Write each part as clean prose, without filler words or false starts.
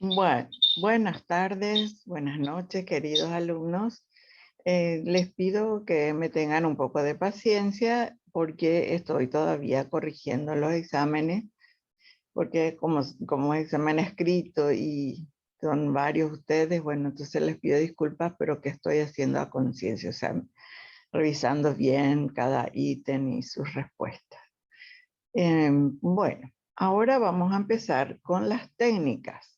Bueno, buenas tardes, buenas noches, queridos alumnos. Les pido que me tengan un poco de paciencia porque estoy todavía corrigiendo los exámenes, porque como es examen escrito y son varios ustedes, bueno, entonces les pido disculpas, pero que estoy haciendo a conciencia, o sea, revisando bien cada ítem y sus respuestas. Bueno, ahora vamos a empezar con las técnicas.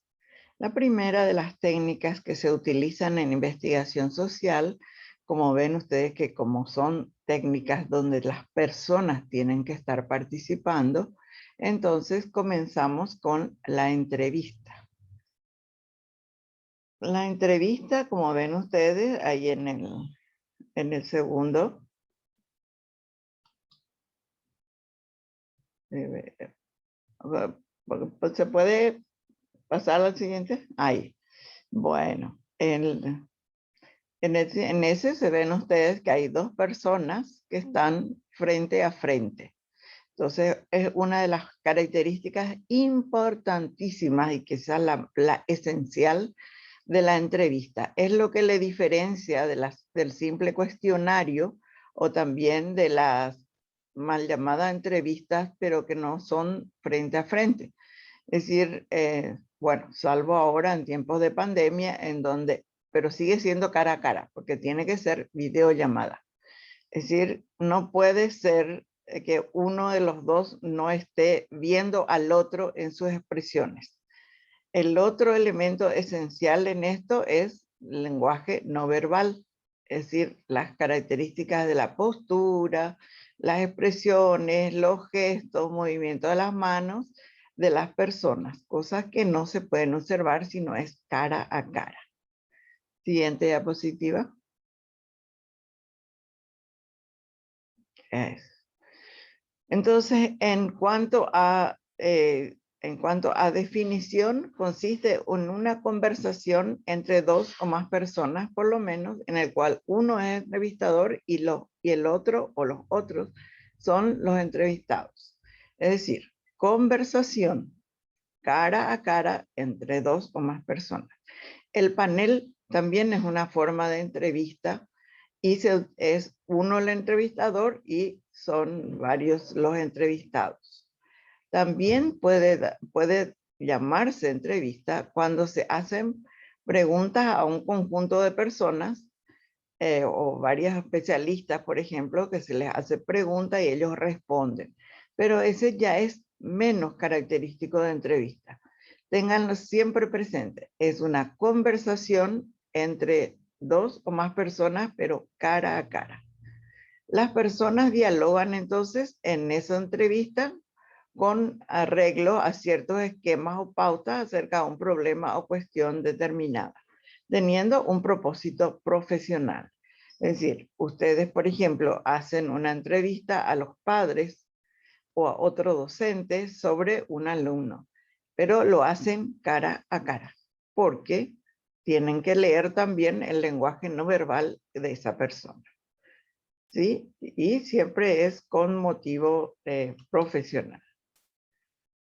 La primera de las técnicas que se utilizan en investigación social, como ven ustedes que como son técnicas donde las personas tienen que estar participando, entonces comenzamos con la entrevista. La entrevista, como ven ustedes ahí en el segundo, ¿se puede pasar al siguiente? Ahí. Bueno, en ese se ven ustedes que hay dos personas que están frente a frente. Entonces, es una de las características importantísimas y quizás la esencial de la entrevista. Es lo que le diferencia del simple cuestionario o también de las mal llamadas entrevistas, pero que no son frente a frente. Es decir, bueno, salvo ahora en tiempos de pandemia, pero sigue siendo cara a cara, porque tiene que ser videollamada. Es decir, no puede ser que uno de los dos no esté viendo al otro en sus expresiones. El otro elemento esencial en esto es el lenguaje no verbal, es decir, las características de la postura, las expresiones, los gestos, movimiento de las manos de las personas, cosas que no se pueden observar si no es cara a cara. Siguiente diapositiva. Entonces, en cuanto a definición, consiste en una conversación entre dos o más personas, por lo menos, en el cual uno es entrevistador y el otro o los otros son los entrevistados. Es decir, conversación cara a cara entre dos o más personas. El panel también es una forma de entrevista y es uno el entrevistador y son varios los entrevistados. También puede llamarse entrevista cuando se hacen preguntas a un conjunto de personas o varios especialistas, por ejemplo, que se les hace preguntas y ellos responden. Pero ese ya es menos característico de entrevista. Ténganlo siempre presente. Es una conversación entre dos o más personas, pero cara a cara. Las personas dialogan entonces en esa entrevista con arreglo a ciertos esquemas o pautas acerca de un problema o cuestión determinada, teniendo un propósito profesional. Es decir, ustedes, por ejemplo, hacen una entrevista a los padres o a otro docente sobre un alumno, pero lo hacen cara a cara, porque tienen que leer también el lenguaje no verbal de esa persona. ¿Sí? Y siempre es con motivo profesional.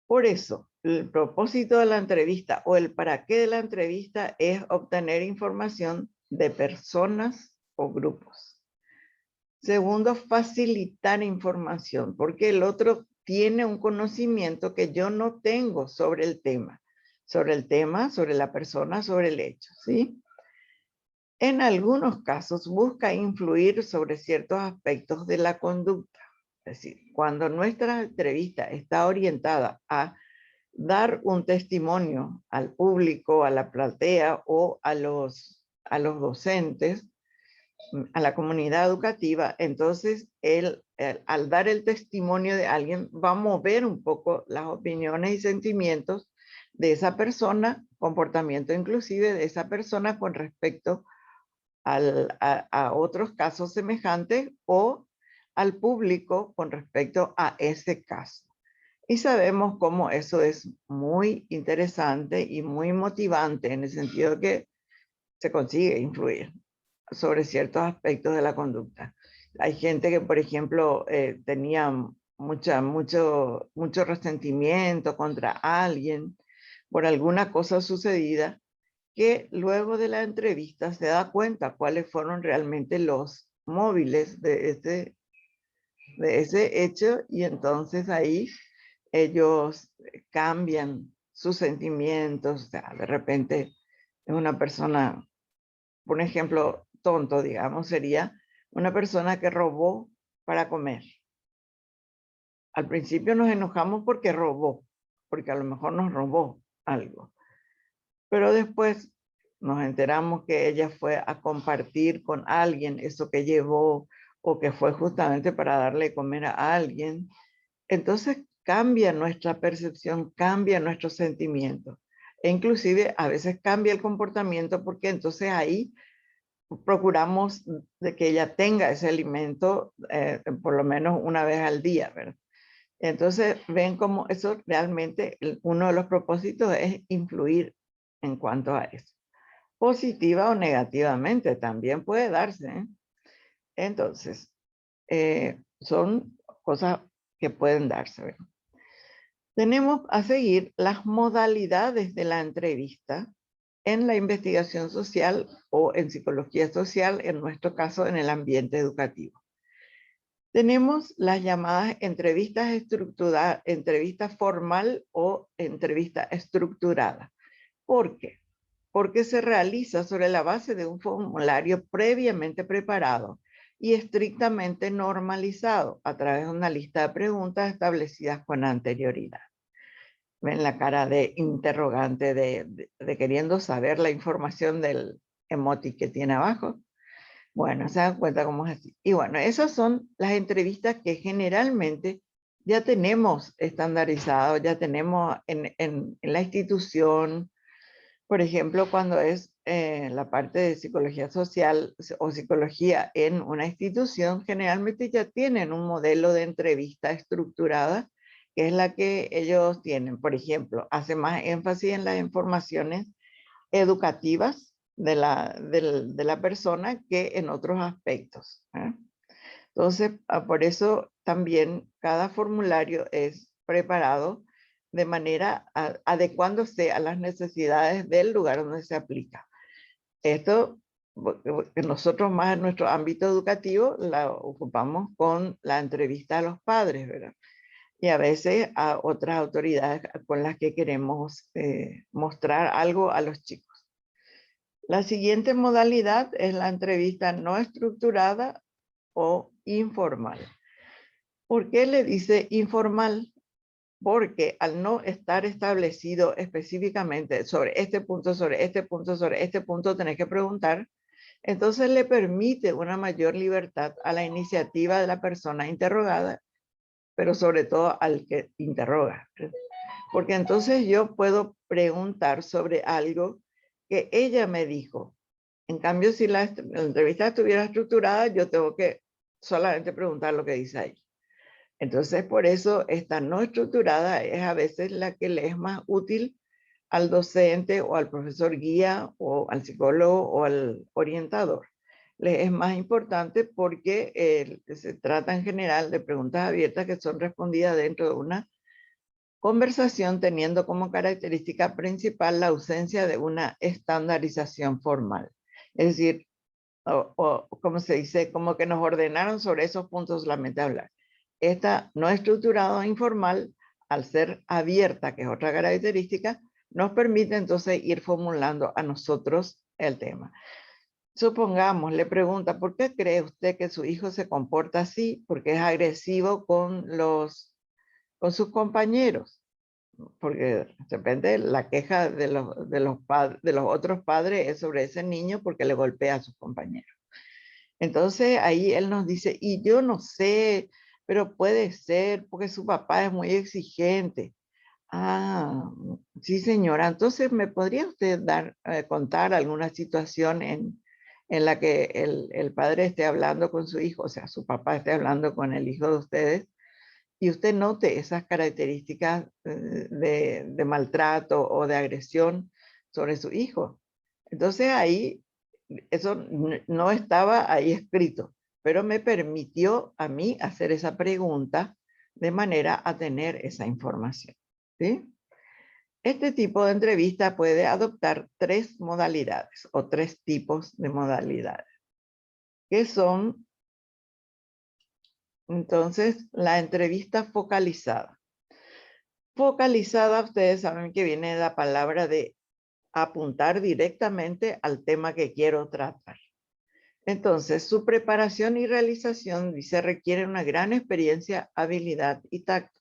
Por eso, el propósito de la entrevista o el para qué de la entrevista es obtener información de personas o grupos. Segundo, facilitar información, porque el otro tiene un conocimiento que yo no tengo sobre el tema, sobre la persona, sobre el hecho, ¿sí? En algunos casos busca influir sobre ciertos aspectos de la conducta. Es decir, cuando nuestra entrevista está orientada a dar un testimonio al público, a la platea o a los docentes, a la comunidad educativa, entonces al dar el testimonio de alguien va a mover un poco las opiniones y sentimientos de esa persona, comportamiento inclusive de esa persona con respecto a otros casos semejantes o al público con respecto a ese caso. Y sabemos cómo eso es muy interesante y muy motivante en el sentido de que se consigue influir sobre ciertos aspectos de la conducta. Hay gente que, por ejemplo, tenía mucho resentimiento contra alguien por alguna cosa sucedida, que luego de la entrevista se da cuenta cuáles fueron realmente los móviles de ese hecho, y entonces ahí ellos cambian sus sentimientos. O sea, de repente es una persona, por ejemplo, tonto, digamos, sería una persona que robó para comer. Al principio nos enojamos porque robó, porque a lo mejor nos robó algo. Pero después nos enteramos que ella fue a compartir con alguien eso que llevó, o que fue justamente para darle de comer a alguien. Entonces cambia nuestra percepción, cambia nuestros sentimientos. E inclusive a veces cambia el comportamiento, porque entonces ahí procuramos de que ella tenga ese alimento por lo menos una vez al día, ¿verdad? Entonces ven cómo eso realmente, uno de los propósitos es influir en cuanto a eso. Positiva o negativamente también puede darse, ¿eh? Entonces, son cosas que pueden darse, ¿verdad? Tenemos a seguir las modalidades de la entrevista en la investigación social o en psicología social, en nuestro caso en el ambiente educativo. Tenemos las llamadas entrevistas estructuradas, entrevista formal o entrevista estructurada. ¿Por qué? Porque se realiza sobre la base de un formulario previamente preparado y estrictamente normalizado a través de una lista de preguntas establecidas con anterioridad. Ven la cara de interrogante, de queriendo saber la información del emoji que tiene abajo. Bueno, se dan cuenta cómo es así. Y bueno, esas son las entrevistas que generalmente ya tenemos estandarizado, ya tenemos en la institución. Por ejemplo, cuando es la parte de psicología social o psicología en una institución, generalmente ya tienen un modelo de entrevista estructurada, que es la que ellos tienen. Por ejemplo, hace más énfasis en las informaciones educativas de la persona que en otros aspectos, ¿eh? Entonces, por eso también cada formulario es preparado de manera adecuándose a las necesidades del lugar donde se aplica. Esto, que nosotros más en nuestro ámbito educativo la ocupamos con la entrevista a los padres, ¿verdad? Y a veces a otras autoridades con las que queremos mostrar algo a los chicos. La siguiente modalidad es la entrevista no estructurada o informal. ¿Por qué le dice informal? Porque al no estar establecido específicamente sobre este punto, sobre este punto, sobre este punto, tenés que preguntar, entonces le permite una mayor libertad a la iniciativa de la persona interrogada, pero sobre todo al que interroga. Porque entonces yo puedo preguntar sobre algo que ella me dijo. En cambio, si la entrevista estuviera estructurada, yo tengo que solamente preguntar lo que dice ahí. Entonces, por eso esta no estructurada es a veces la que le es más útil al docente o al profesor guía o al psicólogo o al orientador. Le es más importante porque se trata en general de preguntas abiertas que son respondidas dentro de una conversación, teniendo como característica principal la ausencia de una estandarización formal. Es decir, o como se dice, como que nos ordenaron sobre esos puntos solamente hablar. Esta no estructurada informal, al ser abierta, que es otra característica, nos permite entonces ir formulando a nosotros el tema. Supongamos, le pregunta, ¿por qué cree usted que su hijo se comporta así? Porque es agresivo con sus compañeros. Porque de repente la queja de los otros padres es sobre ese niño porque le golpea a sus compañeros. Entonces ahí él nos dice, y yo no sé, pero puede ser porque su papá es muy exigente. Ah, sí señora, entonces ¿me podría usted contar alguna situación en la que el padre esté hablando con su hijo, o sea, su papá esté hablando con el hijo de ustedes, y usted note esas características de maltrato o de agresión sobre su hijo? Entonces ahí, eso no estaba ahí escrito, pero me permitió a mí hacer esa pregunta de manera a tener esa información, ¿sí? Este tipo de entrevista puede adoptar 3 modalidades o 3 tipos de modalidades, que son, entonces, la entrevista focalizada. Focalizada, ustedes saben que viene de la palabra de apuntar directamente al tema que quiero tratar. Entonces, su preparación y realización dice requiere una gran experiencia, habilidad y tacto.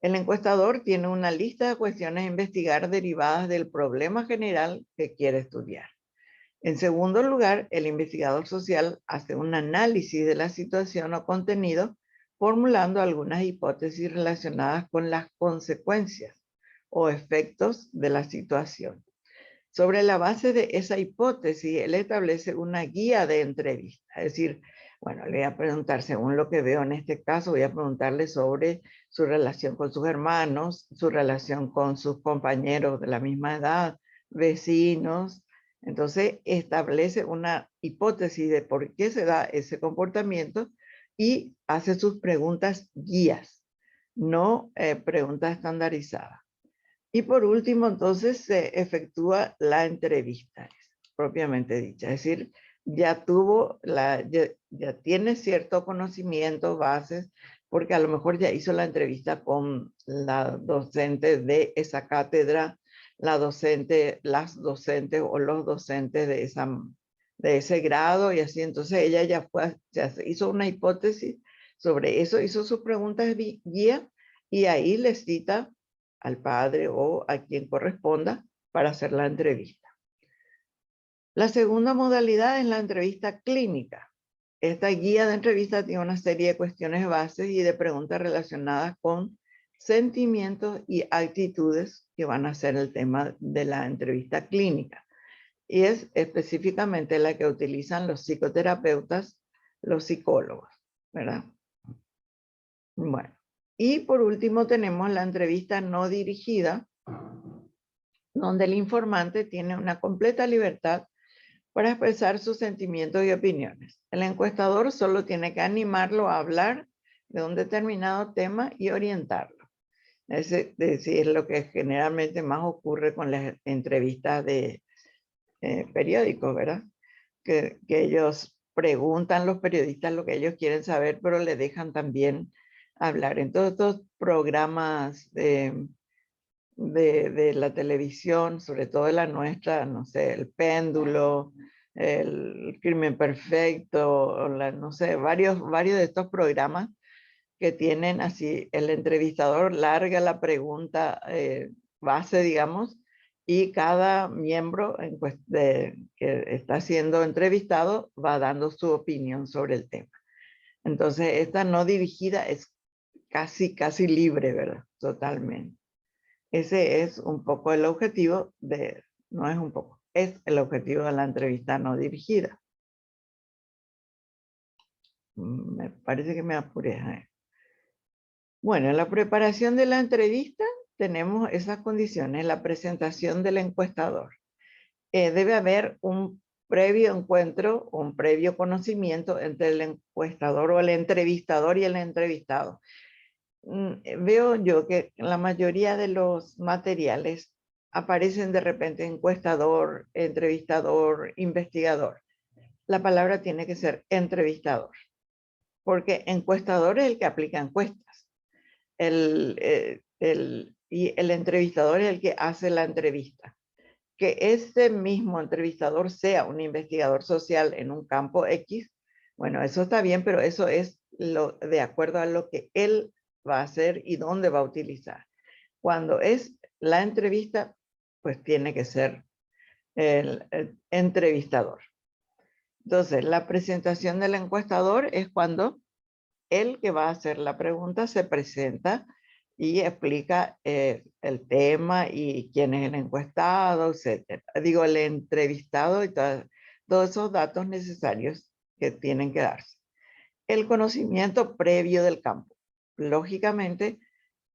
El encuestador tiene una lista de cuestiones a investigar derivadas del problema general que quiere estudiar. En segundo lugar, el investigador social hace un análisis de la situación o contenido, formulando algunas hipótesis relacionadas con las consecuencias o efectos de la situación. Sobre la base de esa hipótesis, él establece una guía de entrevista. Es decir, bueno, le voy a preguntar, según lo que veo en este caso, voy a preguntarle sobre su relación con sus hermanos, su relación con sus compañeros de la misma edad, vecinos. Entonces, establece una hipótesis de por qué se da ese comportamiento y hace sus preguntas guías, no preguntas estandarizadas. Y por último, entonces se efectúa la entrevista, propiamente dicha. Es decir, ya tiene cierto conocimiento, bases, porque a lo mejor ya hizo la entrevista con la docente de esa cátedra, las docentes o los docentes de ese grado y así. Entonces ella ya hizo una hipótesis sobre eso, hizo sus preguntas guía y ahí les cita al padre o a quien corresponda para hacer la entrevista. La segunda modalidad es la entrevista clínica. Esta guía de entrevista tiene una serie de cuestiones bases y de preguntas relacionadas con sentimientos y actitudes que van a ser el tema de la entrevista clínica. Y es específicamente la que utilizan los psicoterapeutas, los psicólogos, ¿verdad? Bueno, y por último tenemos la entrevista no dirigida, donde el informante tiene una completa libertad para expresar sus sentimientos y opiniones. El encuestador solo tiene que animarlo a hablar de un determinado tema y orientarlo. Es decir, lo que generalmente más ocurre con las entrevistas de periódicos, ¿verdad? Que ellos preguntan los periodistas lo que ellos quieren saber, pero le dejan también hablar. En todos estos programas de la televisión, sobre todo de la nuestra, no sé, El Péndulo, El Crimen Perfecto, no sé, varios de estos programas que tienen así, el entrevistador larga la pregunta base, digamos, y cada miembro que está siendo entrevistado va dando su opinión sobre el tema. Entonces, esta no dirigida es casi libre, ¿verdad? Totalmente. Ese es un poco el objetivo no es un poco, es el objetivo de la entrevista no dirigida. Me parece que me apuré. Bueno, en la preparación de la entrevista tenemos esas condiciones, la presentación del encuestador. Debe haber un previo encuentro, un previo conocimiento entre el encuestador o el entrevistador y el entrevistado. Veo yo que la mayoría de los materiales aparecen de repente encuestador, entrevistador, investigador. La palabra tiene que ser entrevistador, porque encuestador es el que aplica encuestas. Y el entrevistador es el que hace la entrevista. Que este mismo entrevistador sea un investigador social en un campo X, bueno, eso está bien, pero eso es de acuerdo a lo que él va a hacer y dónde va a utilizar. Cuando es la entrevista, pues tiene que ser el entrevistador. Entonces, la presentación del encuestador es cuando el que va a hacer la pregunta se presenta y explica el tema y quién es el encuestado, etc. Digo, el entrevistado y todos esos datos necesarios que tienen que darse. El conocimiento previo del campo. Lógicamente,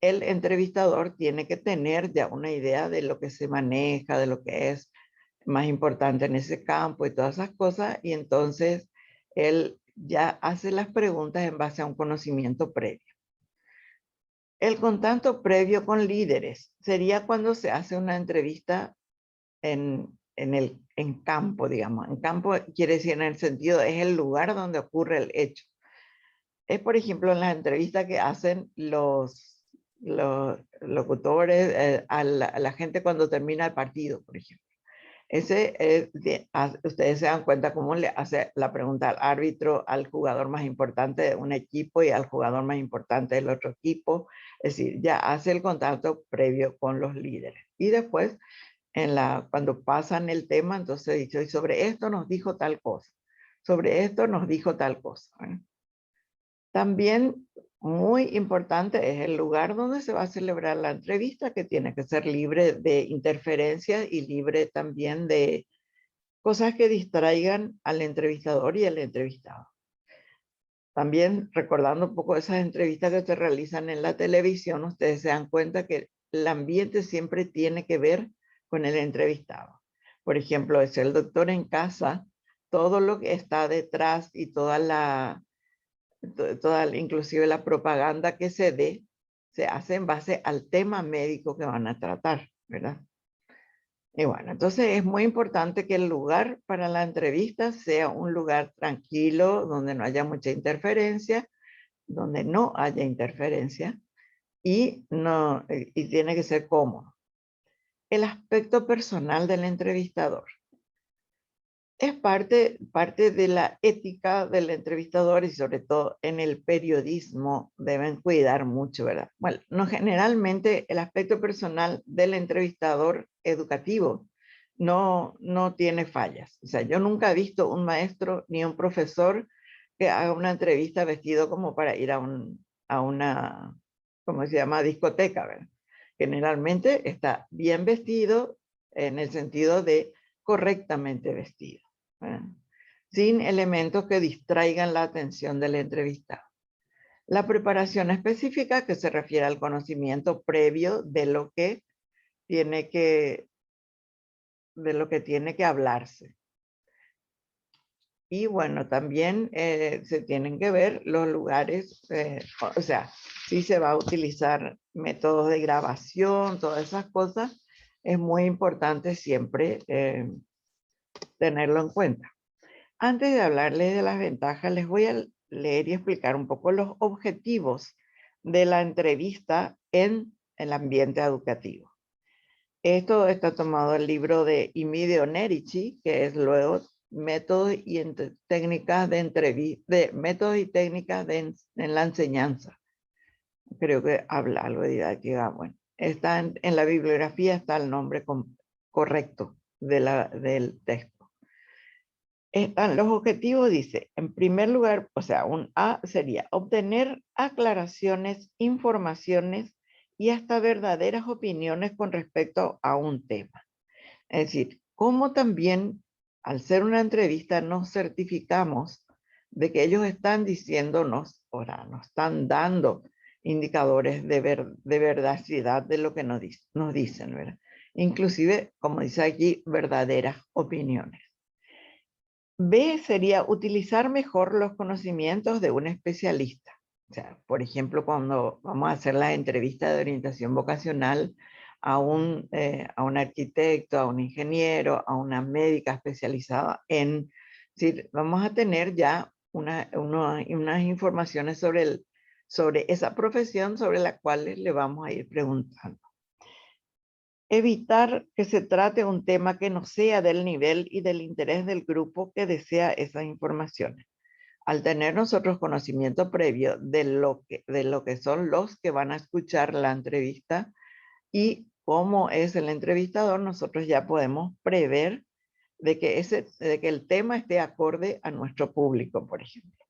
el entrevistador tiene que tener ya una idea de lo que se maneja, de lo que es más importante en ese campo y todas esas cosas, y entonces él ya hace las preguntas en base a un conocimiento previo. El contacto previo con líderes sería cuando se hace una entrevista en campo, digamos. En campo quiere decir en el sentido, es el lugar donde ocurre el hecho. Es, por ejemplo, en las entrevistas que hacen los locutores a la gente cuando termina el partido, por ejemplo. Ustedes se dan cuenta cómo le hace la pregunta al árbitro, al jugador más importante de un equipo y al jugador más importante del otro equipo. Es decir, ya hace el contacto previo con los líderes. Y después, cuando pasan el tema, entonces dice, y sobre esto nos dijo tal cosa. Sobre esto nos dijo tal cosa. ¿Eh? También muy importante es el lugar donde se va a celebrar la entrevista, que tiene que ser libre de interferencias y libre también de cosas que distraigan al entrevistador y al entrevistado. También recordando un poco esas entrevistas que se realizan en la televisión, ustedes se dan cuenta que el ambiente siempre tiene que ver con el entrevistado. Por ejemplo, es el doctor en casa, todo lo que está detrás y inclusive la propaganda que se dé, se hace en base al tema médico que van a tratar, ¿verdad? Y bueno, entonces es muy importante que el lugar para la entrevista sea un lugar tranquilo, donde no haya mucha interferencia, donde no haya interferencia y tiene que ser cómodo. El aspecto personal del entrevistador. Es parte de la ética del entrevistador y sobre todo en el periodismo deben cuidar mucho, ¿verdad? Bueno, no, generalmente el aspecto personal del entrevistador educativo no tiene fallas. O sea, yo nunca he visto un maestro ni un profesor que haga una entrevista vestido como para ir a una, ¿cómo se llama? Discoteca, ¿verdad? Generalmente está bien vestido en el sentido de correctamente vestido, sin elementos que distraigan la atención del entrevistado. La preparación específica, que se refiere al conocimiento previo de lo que tiene que hablarse. Y bueno, también se tienen que ver los lugares, o sea, si se va a utilizar métodos de grabación, todas esas cosas, es muy importante siempre tenerlo en cuenta. Antes de hablarles de las ventajas, les voy a leer y explicar un poco los objetivos de la entrevista en el ambiente educativo. Esto está tomado del libro de Emilio Nerici, que es luego métodos y técnicas en la enseñanza. Creo que habla algo de didáctica. Bueno, está en la bibliografía, está el nombre correcto del texto. Los objetivos, dice, en primer lugar, o sea, un A sería obtener aclaraciones, informaciones y hasta verdaderas opiniones con respecto a un tema. Es decir, como también al ser una entrevista nos certificamos de que ellos están diciéndonos, ahora nos están dando indicadores de veracidad de lo que nos dicen, ¿verdad? Inclusive, como dice aquí, verdaderas opiniones. B sería utilizar mejor los conocimientos de un especialista. O sea, por ejemplo, cuando vamos a hacer la entrevista de orientación vocacional a un arquitecto, a un ingeniero, a una médica especializada en, decir, vamos a tener ya unas informaciones sobre esa profesión sobre la cual le vamos a ir preguntando. Evitar que se trate un tema que no sea del nivel y del interés del grupo que desea esas informaciones. Al tener nosotros conocimiento previo de lo que son los que van a escuchar la entrevista y cómo es el entrevistador, nosotros ya podemos prever de que el tema esté acorde a nuestro público, por ejemplo.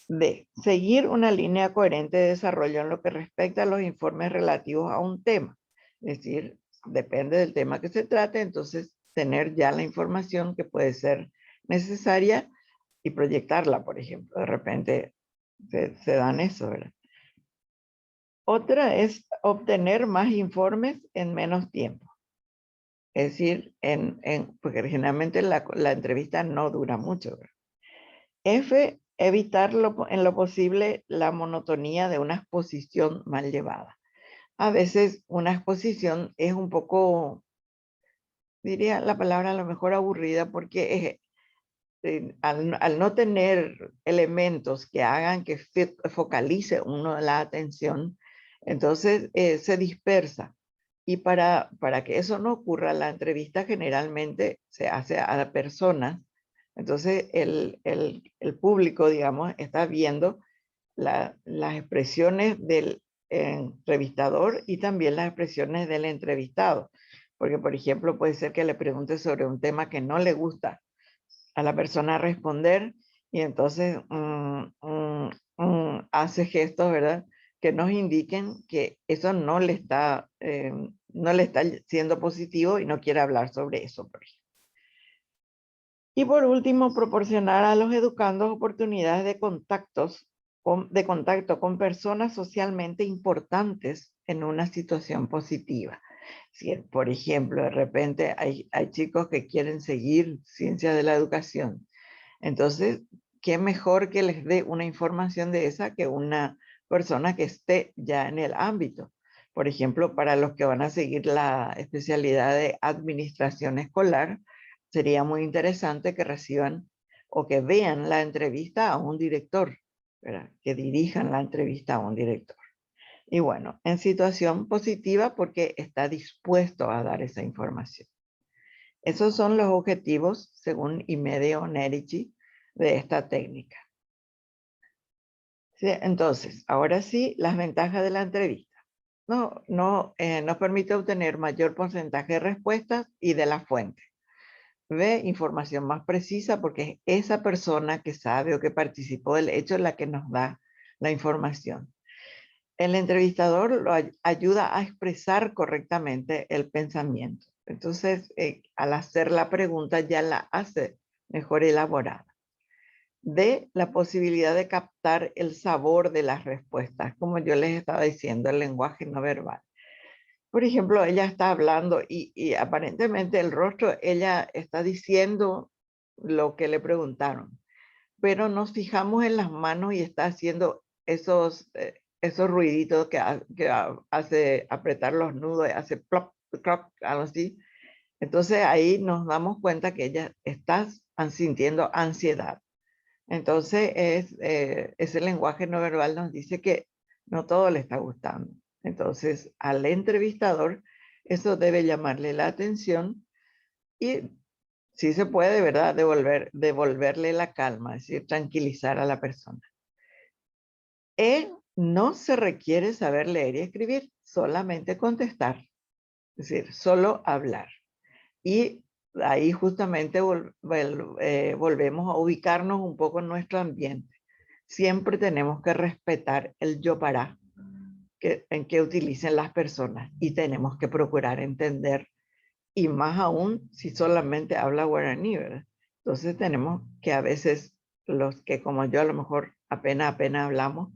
D. Seguir una línea coherente de desarrollo en lo que respecta a los informes relativos a un tema. Es decir, depende del tema que se trate, entonces tener ya la información que puede ser necesaria y proyectarla, por ejemplo. De repente se dan eso, ¿verdad? Otra es obtener más informes en menos tiempo. Es decir, porque generalmente la entrevista no dura mucho, ¿verdad? F, Evitar en lo posible la monotonía de una exposición mal llevada. A veces una exposición es un poco, diría la palabra a lo mejor aburrida, porque al no tener elementos que hagan que focalice uno la atención, entonces se dispersa. Y para que eso no ocurra, la entrevista generalmente se hace a la persona. Entonces el público, digamos, está viendo las expresiones del entrevistador y también las expresiones del entrevistado. Porque, por ejemplo, puede ser que le pregunte sobre un tema que no le gusta a la persona responder y entonces hace gestos, ¿verdad? Que nos indiquen que eso no le está siendo positivo y no quiere hablar sobre eso, por ejemplo. Y por último, proporcionar a los educandos oportunidades de contacto con personas socialmente importantes en una situación positiva. Si, por ejemplo, de repente hay chicos que quieren seguir ciencias de la educación, entonces, ¿qué mejor que les dé una información de esa que una persona que esté ya en el ámbito? Por ejemplo, para los que van a seguir la especialidad de administración escolar, sería muy interesante que reciban o que vean la entrevista a un director, ¿verdad? Que dirijan la entrevista a un director. Y bueno, en situación positiva porque está dispuesto a dar esa información. Esos son los objetivos, según Imede Nerici, de esta técnica. Sí, entonces, ahora sí, las ventajas de la entrevista. Nos permite obtener mayor porcentaje de respuestas y de la fuente. B, información más precisa porque es esa persona que sabe o que participó del hecho la que nos da la información. El entrevistador lo ayuda a expresar correctamente el pensamiento. Entonces, al hacer la pregunta ya la hace mejor elaborada. D, la posibilidad de captar el sabor de las respuestas, como yo les estaba diciendo, el lenguaje no verbal. Por ejemplo, ella está hablando y aparentemente el rostro, ella está diciendo lo que le preguntaron, pero nos fijamos en las manos y está haciendo esos ruiditos que hace apretar los nudos, hace plop, plop, algo así. Entonces ahí nos damos cuenta que ella está sintiendo ansiedad. Entonces ese lenguaje no verbal nos dice que no todo le está gustando. Entonces al entrevistador eso debe llamarle la atención y si se puede, ¿verdad? Devolverle la calma, es decir, tranquilizar a la persona. No se requiere saber leer y escribir, solamente contestar, es decir, solo hablar. Y ahí justamente volvemos a ubicarnos un poco en nuestro ambiente. Siempre tenemos que respetar el yo para en que utilicen las personas y tenemos que procurar entender, y más aún si solamente habla guaraní, ¿verdad? Entonces tenemos que a veces los que como yo a lo mejor apenas hablamos,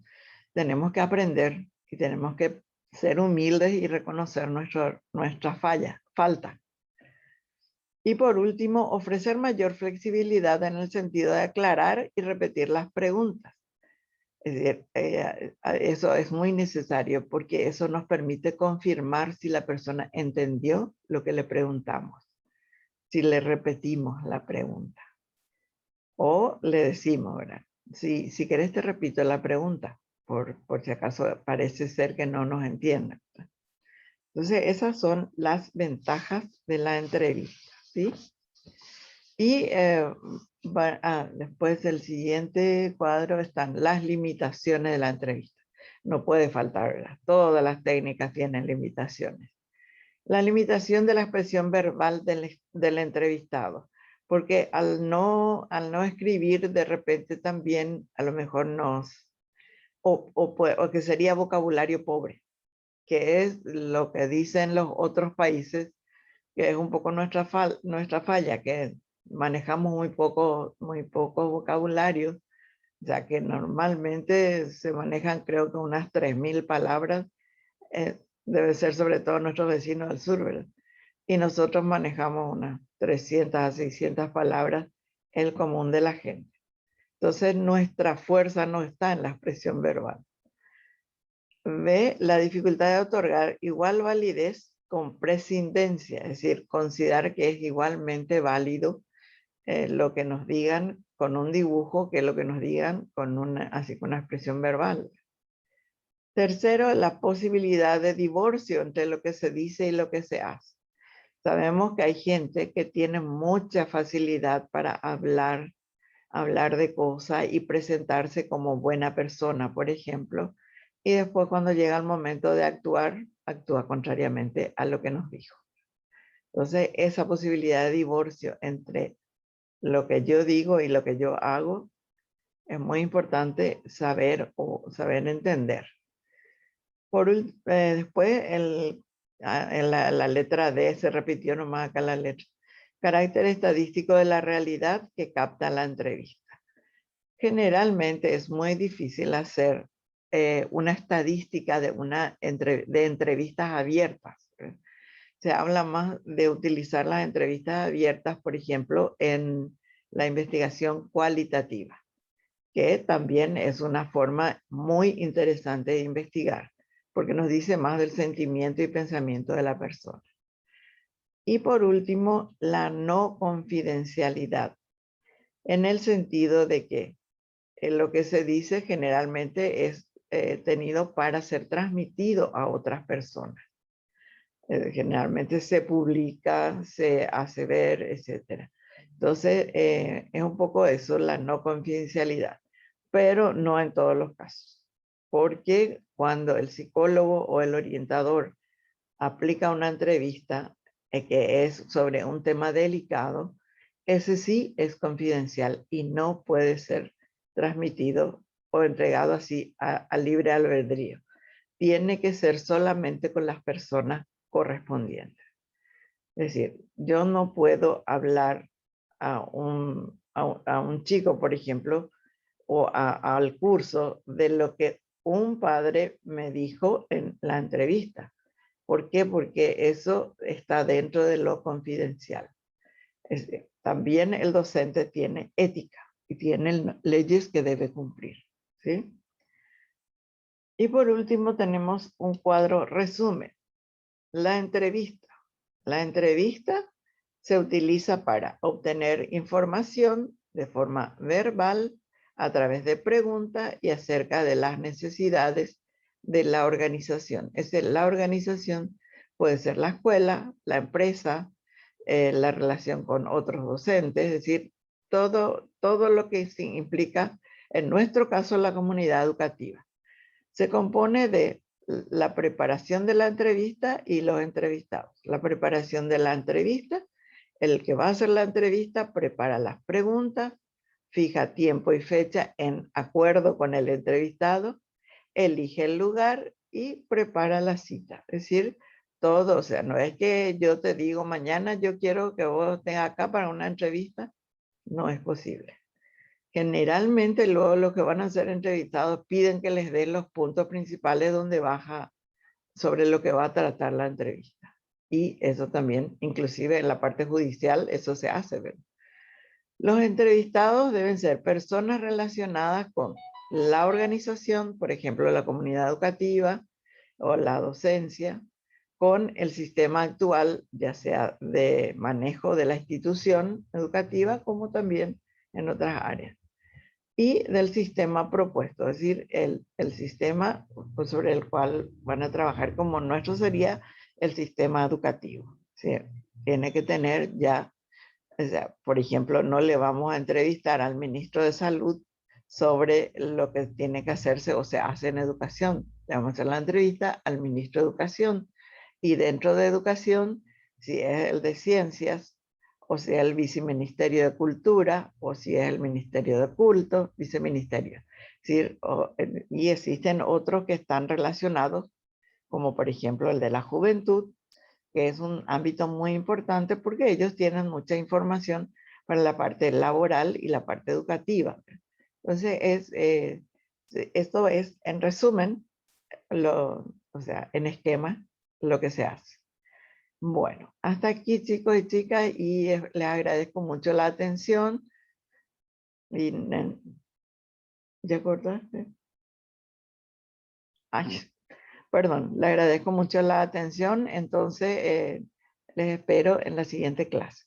tenemos que aprender y tenemos que ser humildes y reconocer nuestra falta. Y por último, ofrecer mayor flexibilidad en el sentido de aclarar y repetir las preguntas. Es decir, eso es muy necesario porque eso nos permite confirmar si la persona entendió lo que le preguntamos, si le repetimos la pregunta o le decimos, ¿verdad? Si querés te repito la pregunta, por si acaso parece ser que no nos entiendan. Entonces, esas son las ventajas de la entrevista, ¿sí? Y después del siguiente cuadro están las limitaciones de la entrevista. No puede faltar, ¿verdad? Todas las técnicas tienen limitaciones. La limitación de la expresión verbal del entrevistado, porque al no escribir de repente también a lo mejor o que sería vocabulario pobre, que es lo que dicen los otros países, que es un poco nuestra falla, que manejamos muy poco vocabulario, ya que normalmente se manejan creo que unas 3000 palabras, debe ser sobre todo nuestros vecinos del sur, ¿verdad? Y nosotros manejamos unas 300 a 600 palabras, el común de la gente. Entonces nuestra fuerza no está en la expresión verbal. B, la dificultad de otorgar igual validez con prescindencia, es decir, considerar que es igualmente válido lo que nos digan con un dibujo que lo que nos digan con con una expresión verbal. Tercero, la posibilidad de divorcio entre lo que se dice y lo que se hace. Sabemos que hay gente que tiene mucha facilidad para hablar de cosas y presentarse como buena persona, por ejemplo, y después cuando llega el momento de actuar, actúa contrariamente a lo que nos dijo. Entonces, esa posibilidad de divorcio entre lo que yo digo y lo que yo hago es muy importante saber o saber entender. Después, en la letra D se repitió nomás acá la letra. Carácter estadístico de la realidad que capta la entrevista. Generalmente es muy difícil hacer una estadística de entrevistas abiertas. Se habla más de utilizar las entrevistas abiertas, por ejemplo, en la investigación cualitativa, que también es una forma muy interesante de investigar, porque nos dice más del sentimiento y pensamiento de la persona. Y por último, la no confidencialidad, en el sentido de que lo que se dice generalmente es tenido para ser transmitido a otras personas. Generalmente se publica, se hace ver, etc. Entonces, es un poco eso, la no confidencialidad, pero no en todos los casos. Porque cuando el psicólogo o el orientador aplica una entrevista que es sobre un tema delicado, ese sí es confidencial y no puede ser transmitido o entregado así a libre albedrío. Tiene que ser solamente con las personas correspondientes. Es decir, yo no puedo hablar a un chico, por ejemplo, o al curso de lo que un padre me dijo en la entrevista. ¿Por qué? Porque eso está dentro de lo confidencial. También el docente tiene ética y tiene leyes que debe cumplir, ¿sí? Y por último tenemos un cuadro resumen. La entrevista. La entrevista se utiliza para obtener información de forma verbal a través de preguntas y acerca de las necesidades de la organización. La organización puede ser la escuela, la empresa, la relación con otros docentes, es decir, todo lo que implica, en nuestro caso, la comunidad educativa. Se compone de la preparación de la entrevista y los entrevistados. La preparación de la entrevista, el que va a hacer la entrevista prepara las preguntas, fija tiempo y fecha en acuerdo con el entrevistado, elige el lugar y prepara la cita. Es decir, todo, o sea, no es que yo te digo mañana yo quiero que vos estés acá para una entrevista, no es posible. Generalmente luego los que van a ser entrevistados piden que les den los puntos principales donde baja sobre lo que va a tratar la entrevista. Y eso también, inclusive en la parte judicial, eso se hace, ¿verdad? Los entrevistados deben ser personas relacionadas con la organización, por ejemplo, la comunidad educativa o la docencia, con el sistema actual, ya sea de manejo de la institución educativa, como también en otras áreas, y del sistema propuesto, es decir, el sistema sobre el cual van a trabajar, como nuestro sería el sistema educativo. ¿Sí? Tiene que tener ya, o sea, por ejemplo, no le vamos a entrevistar al ministro de Salud sobre lo que tiene que hacerse o se hace en educación. Le vamos a hacer la entrevista al ministro de Educación, y dentro de Educación, si es el de Ciencias, o sea el viceministerio de Cultura, o si es el ministerio de Culto, viceministerio. Y existen otros que están relacionados, como por ejemplo el de la juventud, que es un ámbito muy importante porque ellos tienen mucha información para la parte laboral y la parte educativa. Entonces, esto es, en resumen, o sea, en esquema, lo que se hace. Bueno, hasta aquí, chicos y chicas, y les agradezco mucho la atención y ¿Ya acordaste? Ay, perdón, le agradezco mucho la atención. Entonces, les espero en la siguiente clase.